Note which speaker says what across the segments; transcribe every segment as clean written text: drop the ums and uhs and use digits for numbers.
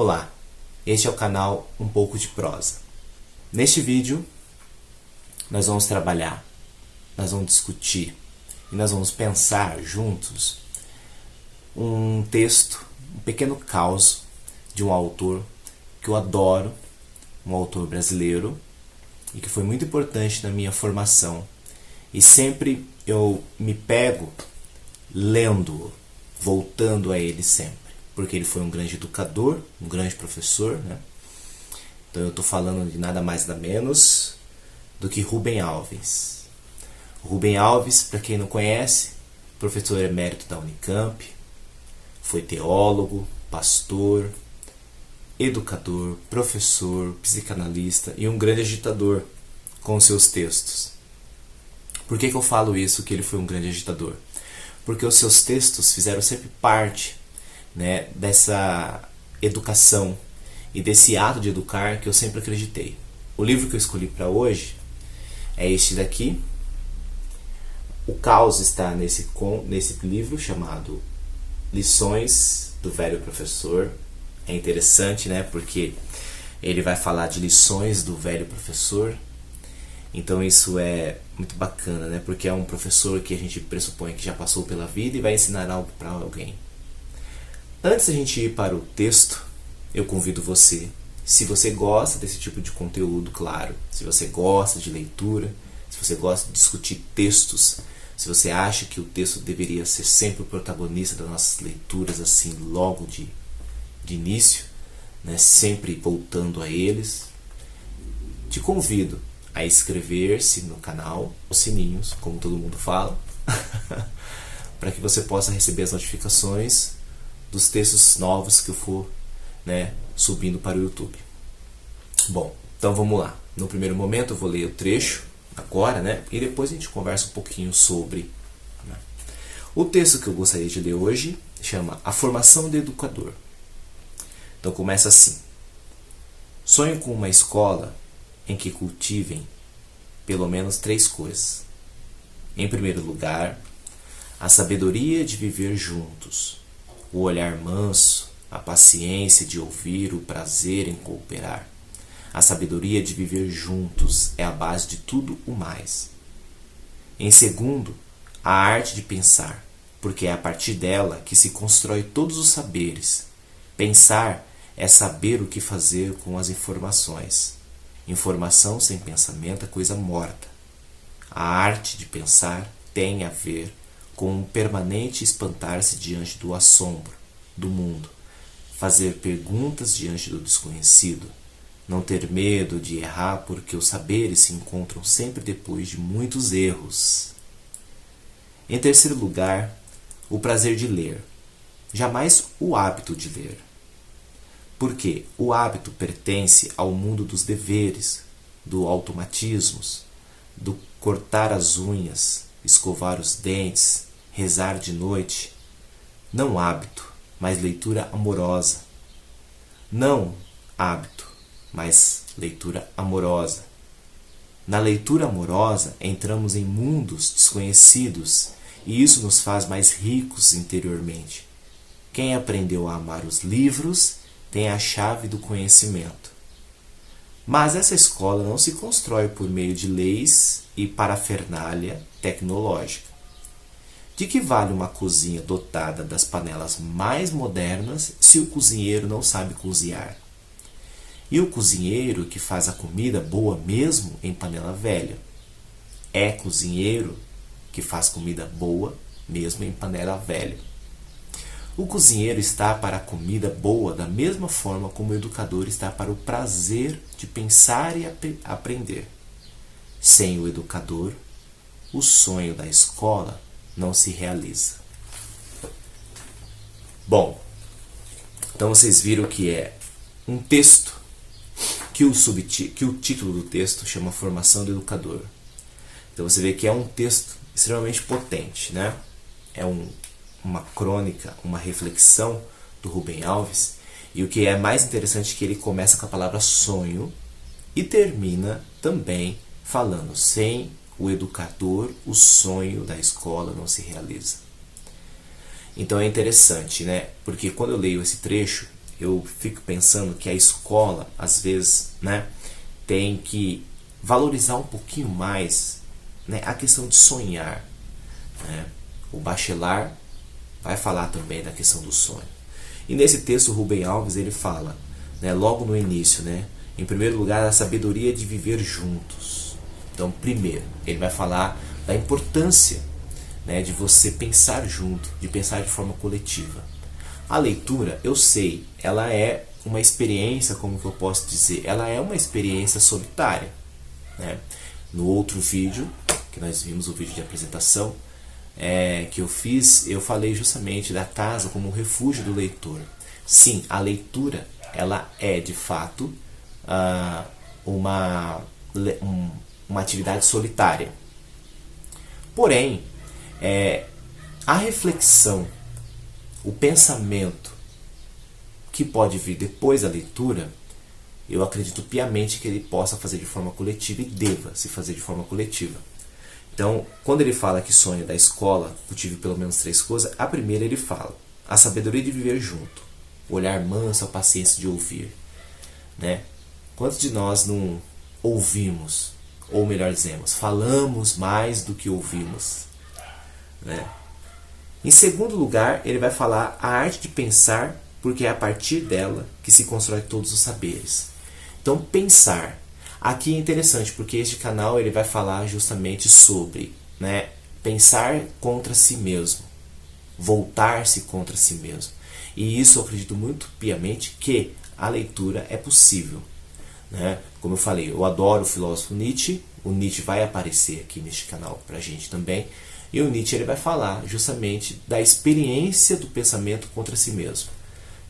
Speaker 1: Olá, este é o canal Um Pouco de Prosa. Neste vídeo, nós vamos trabalhar, nós vamos discutir e nós vamos pensar juntos um texto, um pequeno caos de um autor que eu adoro, um autor brasileiro e que foi muito importante na minha formação. E sempre eu me pego lendo-o, voltando a ele sempre, porque ele foi um grande educador, um grande professor, né? Então eu estou falando de nada mais nada menos do que Rubem Alves. Rubem Alves, para quem não conhece, professor emérito da Unicamp, foi teólogo, pastor, educador, professor, psicanalista e um grande agitador com seus textos. Por que eu falo isso, que ele foi um grande agitador? Porque os seus textos fizeram sempre parte, né, dessa educação e desse ato de educar que eu sempre acreditei. O livro que eu escolhi para hoje é este daqui. O caos está nesse livro chamado Lições do Velho Professor. É interessante, né, porque ele vai falar de lições do velho professor. Então isso é muito bacana, né, porque é um professor que a gente pressupõe que já passou pela vida e vai ensinar algo para alguém. Antes da gente ir para o texto, eu convido você, se você gosta desse tipo de conteúdo, claro, se você gosta de leitura, se você gosta de discutir textos, se você acha que o texto deveria ser sempre o protagonista das nossas leituras, assim, logo de início, né, sempre voltando a eles, te convido a inscrever-se no canal, os sininhos, como todo mundo fala, para que você possa receber as notificações dos textos novos que eu for, né, subindo para o YouTube. Bom, então vamos lá. No primeiro momento eu vou ler o trecho agora, né, e depois a gente conversa um pouquinho sobre, né. O texto que eu gostaria de ler hoje chama A Formação do Educador. Então começa assim: sonho com uma escola em que cultivem pelo menos 3 coisas. Em primeiro lugar, a sabedoria de viver juntos, o olhar manso, a paciência de ouvir, o prazer em cooperar. A sabedoria de viver juntos é a base de tudo o mais. Em segundo, a arte de pensar, porque é a partir dela que se constrói todos os saberes. Pensar é saber o que fazer com as informações. Informação sem pensamento é coisa morta. A arte de pensar tem a ver com um permanente espantar-se diante do assombro do mundo, fazer perguntas diante do desconhecido, não ter medo de errar porque os saberes se encontram sempre depois de muitos erros. Em terceiro lugar, o prazer de ler, jamais o hábito de ler. Porque o hábito pertence ao mundo dos deveres, do automatismos, do cortar as unhas, escovar os dentes, rezar de noite. Não hábito, mas leitura amorosa. Não hábito, mas leitura amorosa. Na leitura amorosa entramos em mundos desconhecidos e isso nos faz mais ricos interiormente. Quem aprendeu a amar os livros tem a chave do conhecimento. Mas essa escola não se constrói por meio de leis e parafernália tecnológica. De que vale uma cozinha dotada das panelas mais modernas se o cozinheiro não sabe cozinhar? E o cozinheiro que faz a comida boa mesmo em panela velha? É cozinheiro que faz comida boa mesmo em panela velha. O cozinheiro está para a comida boa da mesma forma como o educador está para o prazer de pensar e aprender. Sem o educador, o sonho da escola não se realiza. Bom, então vocês viram que é um texto que o título do texto chama Formação do Educador. Então você vê que é um texto extremamente potente, né? É uma crônica, uma reflexão do Rubem Alves, e o que é mais interessante é que ele começa com a palavra sonho e termina também falando: sem o educador, o sonho da escola não se realiza. Então é interessante, né? Porque quando eu leio esse trecho, eu fico pensando que a escola, às vezes, né, tem que valorizar um pouquinho mais, né, a questão de sonhar, né? O Bachelard vai falar também da questão do sonho. E nesse texto, o Rubem Alves ele fala, né, logo no início, né, em primeiro lugar, a sabedoria de viver juntos. Então, primeiro, ele vai falar da importância, né, de você pensar junto, de pensar de forma coletiva. A leitura, eu sei, ela é uma experiência, como que eu posso dizer, ela é uma experiência solitária, né? No outro vídeo, que nós vimos, o vídeo de apresentação, que eu fiz, eu falei justamente da casa como um refúgio do leitor. Sim, a leitura, ela é de fato uma atividade solitária. Porém, a reflexão, o pensamento que pode vir depois da leitura, eu acredito piamente que ele possa fazer de forma coletiva e deva se fazer de forma coletiva. Então, quando ele fala que sonha da escola, cultive pelo menos 3 coisas, a primeira ele fala, a sabedoria de viver junto, o olhar manso, a paciência de ouvir, né? Quantos de nós não ouvimos, ou melhor dizemos, falamos mais do que ouvimos, né? Em segundo lugar, ele vai falar a arte de pensar, porque é a partir dela que se constrói todos os saberes. Então, pensar. Aqui é interessante, porque este canal ele vai falar justamente sobre, né, pensar contra si mesmo, voltar-se contra si mesmo. E isso eu acredito muito piamente que a leitura é possível, né? Como eu falei, eu adoro o filósofo Nietzsche, o Nietzsche vai aparecer aqui neste canal pra gente também, e o Nietzsche ele vai falar justamente da experiência do pensamento contra si mesmo.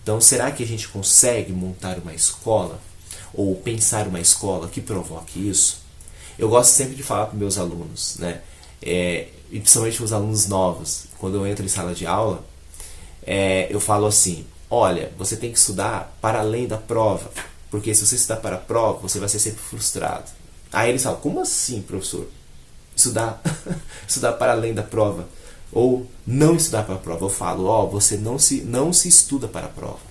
Speaker 1: Então, será que a gente consegue montar uma escola, ou pensar uma escola que provoque isso? Eu gosto sempre de falar para meus alunos, né? E principalmente os alunos novos, quando eu entro em sala de aula, eu falo assim, olha, você tem que estudar para além da prova, porque se você estudar para a prova, você vai ser sempre frustrado. Aí eles falam, como assim, professor? Estudar, estudar para além da prova, ou não estudar para a prova. Eu falo, você não se estuda para a prova.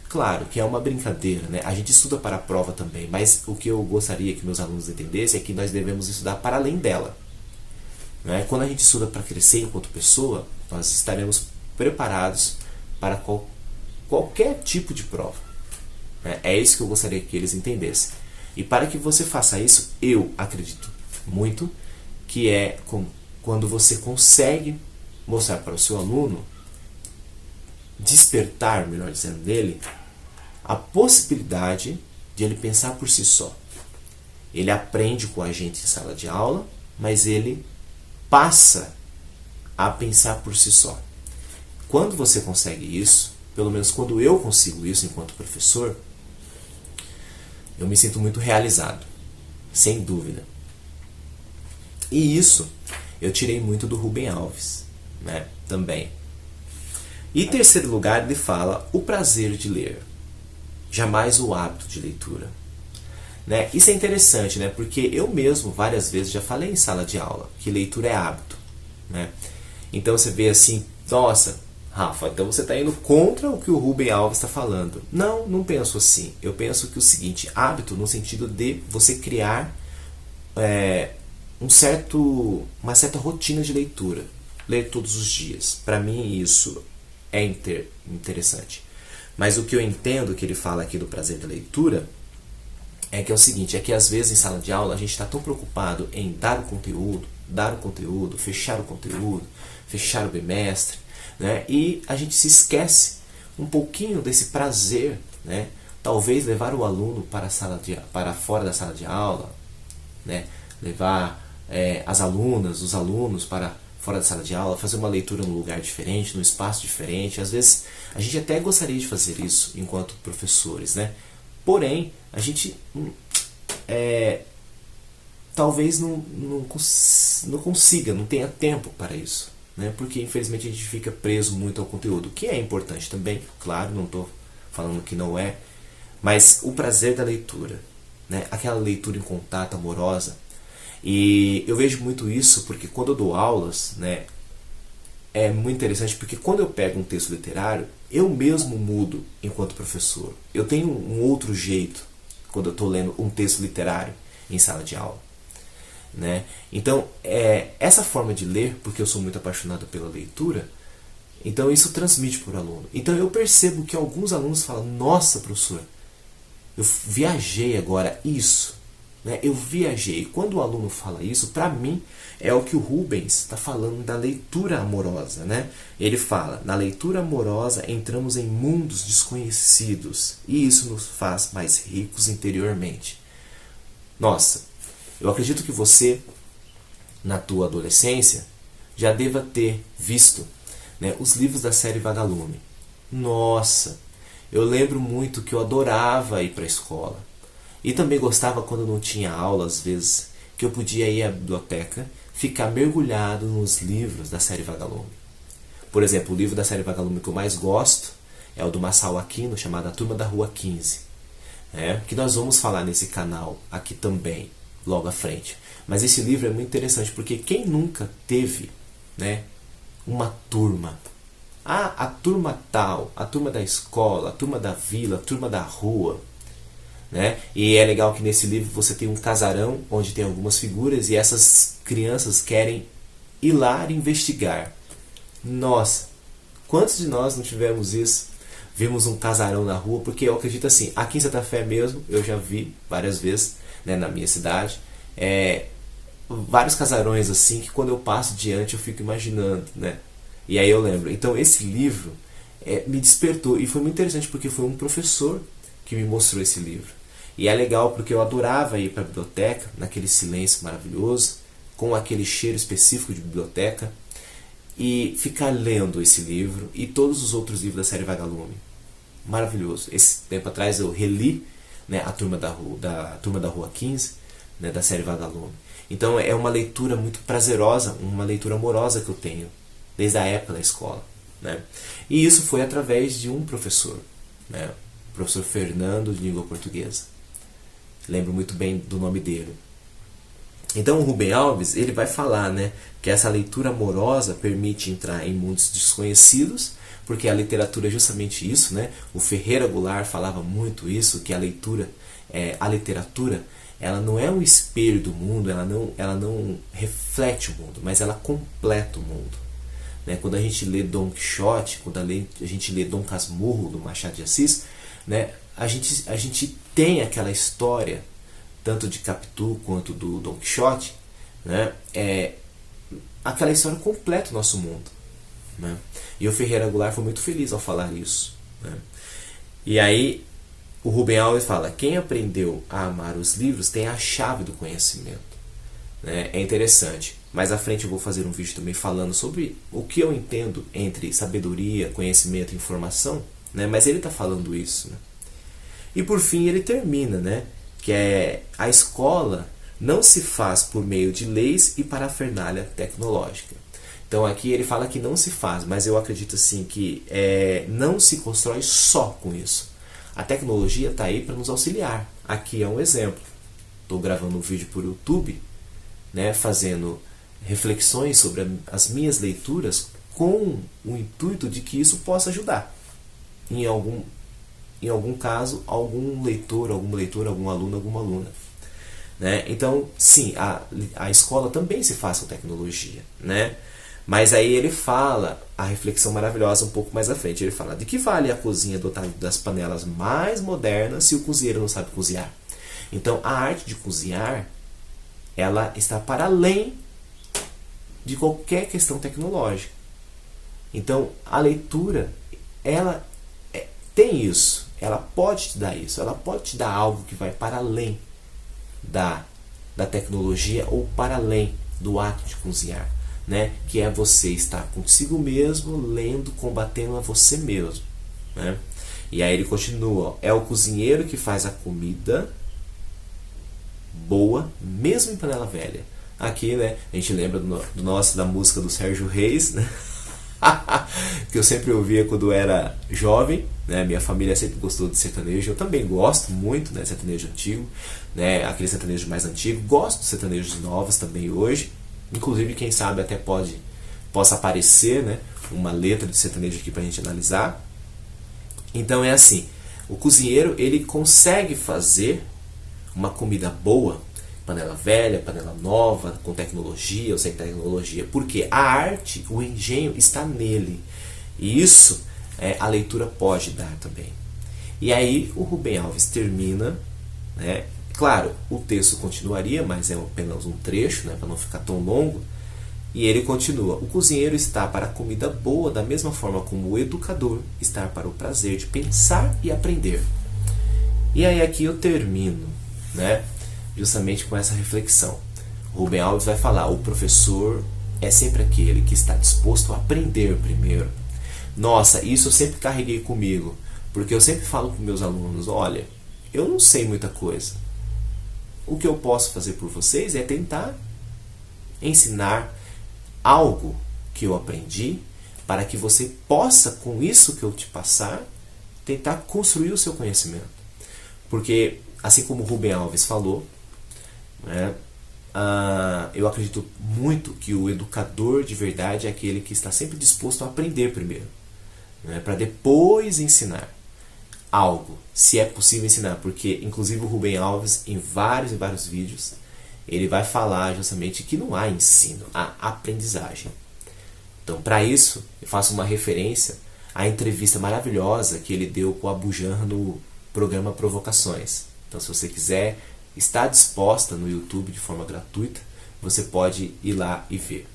Speaker 1: Claro que é uma brincadeira, né? A gente estuda para a prova também, mas o que eu gostaria que meus alunos entendessem é que nós devemos estudar para além dela, né? Quando a gente estuda para crescer enquanto pessoa, nós estaremos preparados para qualquer tipo de prova, né? É isso que eu gostaria que eles entendessem. E para que você faça isso, eu acredito muito que é quando você consegue mostrar para o seu aluno, despertar, melhor dizendo, dele, a possibilidade de ele pensar por si só. Ele aprende com a gente em sala de aula, mas ele passa a pensar por si só. Quando você consegue isso, pelo menos quando eu consigo isso enquanto professor, eu me sinto muito realizado, sem dúvida. E isso eu tirei muito do Rubem Alves, né, também. E em terceiro lugar, ele fala o prazer de ler, jamais o hábito de leitura, né? Isso é interessante, né? Porque eu mesmo várias vezes já falei em sala de aula que leitura é hábito, né? Então você vê assim, nossa, Rafa, então você está indo contra o que o Rubem Alves está falando. Não, não penso assim. Eu penso que o seguinte, hábito no sentido de você criar uma certa rotina de leitura, ler todos os dias. Para mim isso é interessante. Mas o que eu entendo que ele fala aqui do prazer da leitura é que é o seguinte, é que às vezes em sala de aula a gente está tão preocupado em dar o conteúdo, fechar o bimestre, né? E a gente se esquece um pouquinho desse prazer, né? Talvez levar o aluno para fora da sala de aula, né? Levar as alunas, os alunos para fora da sala de aula, fazer uma leitura num lugar diferente, num espaço diferente. Às vezes a gente até gostaria de fazer isso enquanto professores, né? Porém, a gente talvez não consiga, não tenha tempo para isso, né? Porque infelizmente a gente fica preso muito ao conteúdo, que é importante também, claro, não estou falando que não é, mas o prazer da leitura, né? Aquela leitura em contato, amorosa. E eu vejo muito isso porque quando eu dou aulas, né, é muito interessante porque quando eu pego um texto literário, Eu mesmo mudo enquanto professor. Eu tenho um outro jeito quando eu estou lendo um texto literário em sala de aula. Né? Então, essa forma de ler, porque eu sou muito apaixonado pela leitura, então isso transmite para o aluno. Então eu percebo que alguns alunos falam, nossa, professor, eu viajei agora, isso. Né? Eu viajei. Quando o aluno fala isso, para mim, é o que o Rubens está falando da leitura amorosa. Né? Ele fala, na leitura amorosa entramos em mundos desconhecidos e isso nos faz mais ricos interiormente. Nossa, eu acredito que você, na tua adolescência, já deva ter visto, né, os livros da série Vagalume. Nossa, eu lembro muito que eu adorava ir para a escola. E também gostava quando não tinha aula, às vezes, que eu podia ir à biblioteca, ficar mergulhado nos livros da série Vagalume. Por exemplo, o livro da série Vagalume que eu mais gosto é o do Masao Aquino, chamado A Turma da Rua 15. Que nós vamos falar nesse canal aqui também, logo à frente. Mas esse livro é muito interessante, porque quem nunca teve, né, uma turma? A turma tal, a turma da escola, a turma da vila, a turma da rua. Né? E é legal que nesse livro você tem um casarão onde tem algumas figuras e essas crianças querem ir lá investigar. Nossa, quantos de nós não tivemos isso? Vimos um casarão na rua, porque eu acredito assim, aqui em Santa Fé mesmo, eu já vi várias vezes, né, na minha cidade, vários casarões assim, que quando eu passo diante eu fico imaginando, né? E aí eu lembro. Então esse livro me despertou, e foi muito interessante porque foi um professor que me mostrou esse livro. E é legal porque eu adorava ir para a biblioteca, naquele silêncio maravilhoso, com aquele cheiro específico de biblioteca, e ficar lendo esse livro e todos os outros livros da série Vagalume. Maravilhoso. Esse tempo atrás eu reli, né, a Turma da Rua 15, né, da série Vagalume. Então é uma leitura muito prazerosa, uma leitura amorosa que eu tenho desde a época da escola. Né? E isso foi através de um professor, né, o professor Fernando, de língua portuguesa. Lembro muito bem do nome dele. Então o Rubem Alves, ele vai falar, né, que essa leitura amorosa permite entrar em mundos desconhecidos, porque a literatura é justamente isso, né? O Ferreira Goulart falava muito isso, que a literatura, ela não é um espelho do mundo, ela não reflete o mundo, mas ela completa o mundo. Né? Quando a gente lê Dom Quixote, quando a gente lê Dom Casmurro, do Machado de Assis, né, a gente tem aquela história, tanto de Capitu quanto do Dom Quixote, né, aquela história completa o nosso mundo. Né? E o Ferreira Goulart foi muito feliz ao falar isso. Né? E aí o Rubem Alves fala, quem aprendeu a amar os livros tem a chave do conhecimento. Né? É interessante. Mais à frente eu vou fazer um vídeo também falando sobre o que eu entendo entre sabedoria, conhecimento e informação. Né? Mas ele está falando isso. Né? E por fim ele termina, né? Que a escola não se faz por meio de leis e parafernália tecnológica. Então aqui ele fala que não se faz, mas eu acredito assim que não se constrói só com isso. A tecnologia está aí para nos auxiliar. Aqui é um exemplo. Estou gravando um vídeo por YouTube, né, fazendo reflexões sobre as minhas leituras com o intuito de que isso possa ajudar. Em algum caso, algum leitor, alguma leitora, algum aluno, alguma aluna. Né? Então, sim, a escola também se faz com tecnologia. Né? Mas aí ele fala a reflexão maravilhosa um pouco mais à frente. Ele fala, de que vale a cozinha dotada das panelas mais modernas se o cozinheiro não sabe cozinhar? Então, a arte de cozinhar, ela está para além de qualquer questão tecnológica. Então, a leitura, ela tem isso. Ela pode te dar isso. Ela pode te dar algo que vai para além da tecnologia ou para além do ato de cozinhar. Né? Que é você estar consigo mesmo, lendo, combatendo a você mesmo. Né? E aí ele continua, é o cozinheiro que faz a comida boa, mesmo em panela velha. Aqui, né, a gente lembra da música do Sérgio Reis, né? Que eu sempre ouvia quando era jovem. Né? Minha família sempre gostou de sertanejo. Eu também gosto muito, né, de sertanejo antigo, né? Aquele sertanejo mais antigo. Gosto de sertanejos novos também hoje. Inclusive, quem sabe até possa aparecer, né, uma letra de sertanejo aqui pra gente analisar. Então é assim, o cozinheiro ele consegue fazer uma comida boa, panela velha, panela nova, com tecnologia ou sem tecnologia, porque a arte, o engenho está nele. E isso a leitura pode dar também. E aí o Rubem Alves termina, né? Claro, o texto continuaria, mas é apenas um trecho, né, para não ficar tão longo. E ele continua: o cozinheiro está para a comida boa da mesma forma como o educador está para o prazer de pensar e aprender. E aí aqui eu termino, né, justamente com essa reflexão. O Rubem Alves vai falar: o professor é sempre aquele que está disposto a aprender primeiro. Nossa, isso eu sempre carreguei comigo, porque eu sempre falo para meus alunos: olha, eu não sei muita coisa. O que eu posso fazer por vocês é tentar ensinar algo que eu aprendi, para que você possa, com isso que eu te passar, tentar construir o seu conhecimento. Porque, assim como o Rubem Alves falou, né, eu acredito muito que o educador de verdade é aquele que está sempre disposto a aprender primeiro, né, para depois ensinar algo, se é possível ensinar, porque inclusive o Rubem Alves em vários vídeos ele vai falar justamente que não há ensino, há aprendizagem. Então, para isso, eu faço uma referência à entrevista maravilhosa que ele deu para o Abu Janra no programa Provocações. Então, se você quiser, está disposta no YouTube de forma gratuita, você pode ir lá e ver.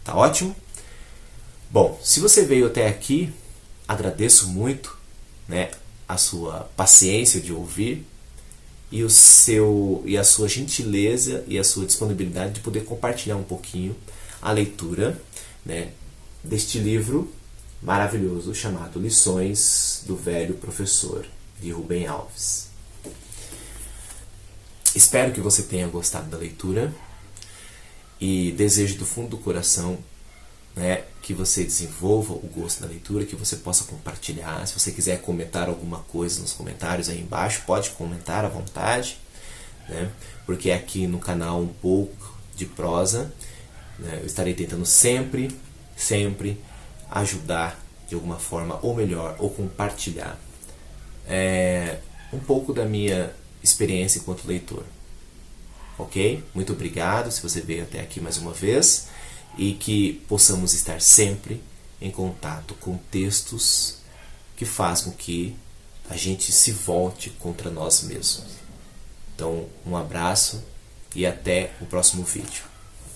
Speaker 1: Tá ótimo? Bom, se você veio até aqui, agradeço muito, né, a sua paciência de ouvir e a sua gentileza e a sua disponibilidade de poder compartilhar um pouquinho a leitura, né, deste livro maravilhoso chamado Lições do Velho Professor, de Rubem Alves. Espero que você tenha gostado da leitura e desejo do fundo do coração, né, que você desenvolva o gosto da leitura, que você possa compartilhar. Se você quiser comentar alguma coisa nos comentários aí embaixo, pode comentar à vontade, né, porque aqui no canal Um Pouco de Prosa, né, eu estarei tentando sempre ajudar de alguma forma, ou melhor, ou compartilhar um pouco da minha experiência enquanto leitor. Ok? Muito obrigado se você veio até aqui mais uma vez, e que possamos estar sempre em contato com textos que fazem com que a gente se volte contra nós mesmos. Então, um abraço e até o próximo vídeo.